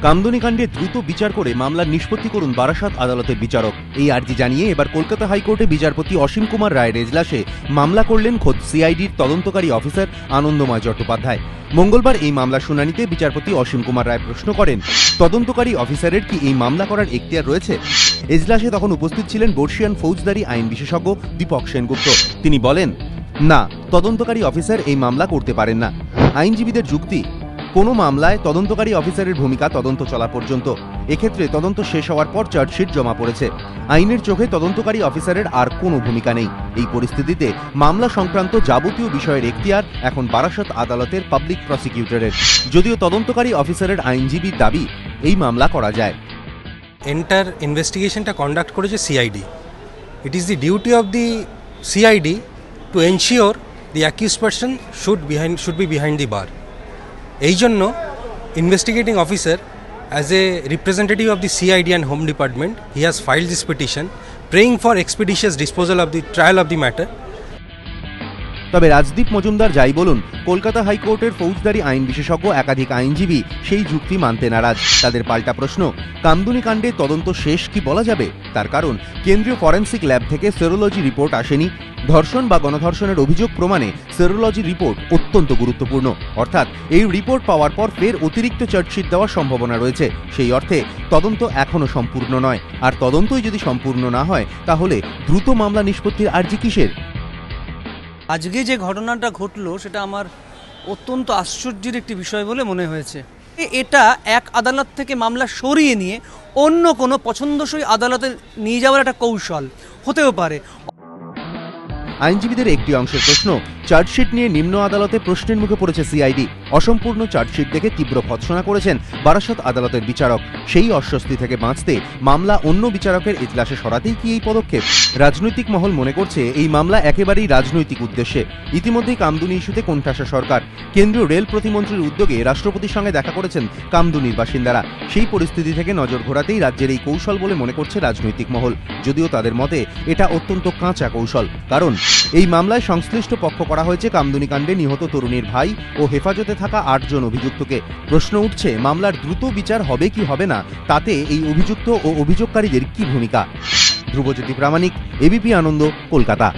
কামদুনি কাণ্ডে দ্রুত বিচার করে মামলার নিষ্পত্তি করুন বারাসাত আদালতের বিচারক। এই আর্জি জানিয়ে এবার কলকাতা হাইকোর্টে বিচারপতি অসীম কুমার রায়ের এজলাসে মামলা করলেন খোদ সিআইডির তদন্তকারী অফিসার আনন্দময় চট্টোপাধ্যায়। মঙ্গলবার এই মামলার শুনানিতে বিচারপতি অসীম কুমার রায় প্রশ্ন করেন, তদন্তকারী অফিসারের কি এই মামলা করার এখতিয়ার রয়েছে? এজলাসে তখন উপস্থিত ছিলেন বর্ষিয়ান ফৌজদারি আইন বিশেষজ্ঞ দীপক সেনগুপ্ত। তিনি বলেন, না, তদন্তকারী অফিসার এই মামলা করতে পারেন না। আইনজীবীদের যুক্তি, কোনো মামলায় তদন্তকারী অফিসারের ভূমিকা তদন্ত চলা পর্যন্ত। এক্ষেত্রে তদন্ত শেষ হওয়ার পর চার্জশিট জমা পড়েছে। আইনের চোখে তদন্তকারী অফিসারের আর কোনো ভূমিকা নেই। এই পরিস্থিতিতে মামলা সংক্রান্ত যাবতীয় বিষয়ের এখতিয়ার এখন বারাসাত আদালতের পাবলিক প্রসিকিউটরের। যদিও তদন্তকারী অফিসারের আইনজীবীর দাবি এই মামলা করা যায়। এন্টার ইনভেস্টিগেশনটা কন্ডাক্ট করেছে CID. It is the duty of the CID to ensure the accused person should be behind the bar. এই জন্য investigating officer as a representative of the CID and home department he has filed this petition praying for expeditious disposal of the trial of the matter. তবে রাজদীপ মজুমদার যাই বলুন, কলকাতা হাইকোর্টের ফৌজদারি আইন বিশেষজ্ঞ একাধিক আইনজীবী সেই যুক্তি মানতে নারাজ। তাদের পাল্টা প্রশ্ন, কামদুনি কাণ্ডে তদন্ত শেষ কি বলা যাবে? তার কারণ কেন্দ্রীয় ফরেন্সিক ল্যাব থেকে সেরোলজি রিপোর্ট আসেনি। ধর্ষণ বা গণধর্ষণের অভিযোগ প্রমাণে সেরোলজি রিপোর্ট অত্যন্ত গুরুত্বপূর্ণ। অর্থাৎ এই রিপোর্ট পাওয়ার পর ফের অতিরিক্ত চার্জশিট দেওয়ার সম্ভাবনা রয়েছে। সেই অর্থে তদন্ত এখনো সম্পূর্ণ নয়। আর তদন্তই যদি সম্পূর্ণ না হয়, তাহলে দ্রুত মামলা নিষ্পত্তির আর্জি কিসের? আজকে যে ঘটনাটা ঘটলো সেটা আমার অত্যন্ত আশ্চর্যের একটি বিষয় বলে মনে হয়েছে। এটা এক আদালত থেকে মামলা সরিয়ে নিয়ে অন্য কোনো পছন্দসই আদালতে নিয়ে যাওয়ার একটা কৌশল হতেও পারে। আইনজীবীদের একটি অংশের প্রশ্ন, চার্জশিট নিয়ে নিম্ন আদালতে প্রশ্নের মুখে পড়েছে সিআইডি। অসম্পূর্ণ চার্জশিট দেখে তীব্র ভৎসনা করেছেন বারাসাত আদালতের বিচারক। সেই অস্বস্তি থেকে বাঁচতে মামলা অন্য বিচারকের এজলাসে সরাতেই কি এই পদক্ষেপ? রাজনৈতিক মহল মনে করছে এই মামলা একেবারেই রাজনৈতিক উদ্দেশ্যে। ইতিমধ্যেই কামদুনি ইস্যুতে কোণঠাসা সরকার। কেন্দ্রীয় রেল প্রতিমন্ত্রীর উদ্যোগে রাষ্ট্রপতির সঙ্গে দেখা করেছেন কামদুনির বাসিন্দারা। সেই পরিস্থিতি থেকে নজর ঘোরাতেই রাজ্যের এই কৌশল বলে মনে করছে রাজনৈতিক মহল। যদিও তাদের মতে এটা অত্যন্ত কাঁচা কৌশল। কারণ এই মামলায় সংশ্লিষ্ট পক্ষ করা হয়েছে কামদুনি কাণ্ডে নিহত তরুণীর ভাই ও হেফাজতে থাকা 8 জন অভিযুক্তকে। প্রশ্ন উঠছে, মামলার দ্রুত বিচার হবে কি হবে না, তাতে এই অভিযুক্ত ও অভিযোগকারীদের কি ভূমিকা? ধ্রুবজ্যোতি প্রামাণিক, এবিপি আনন্দ, কলকাতা।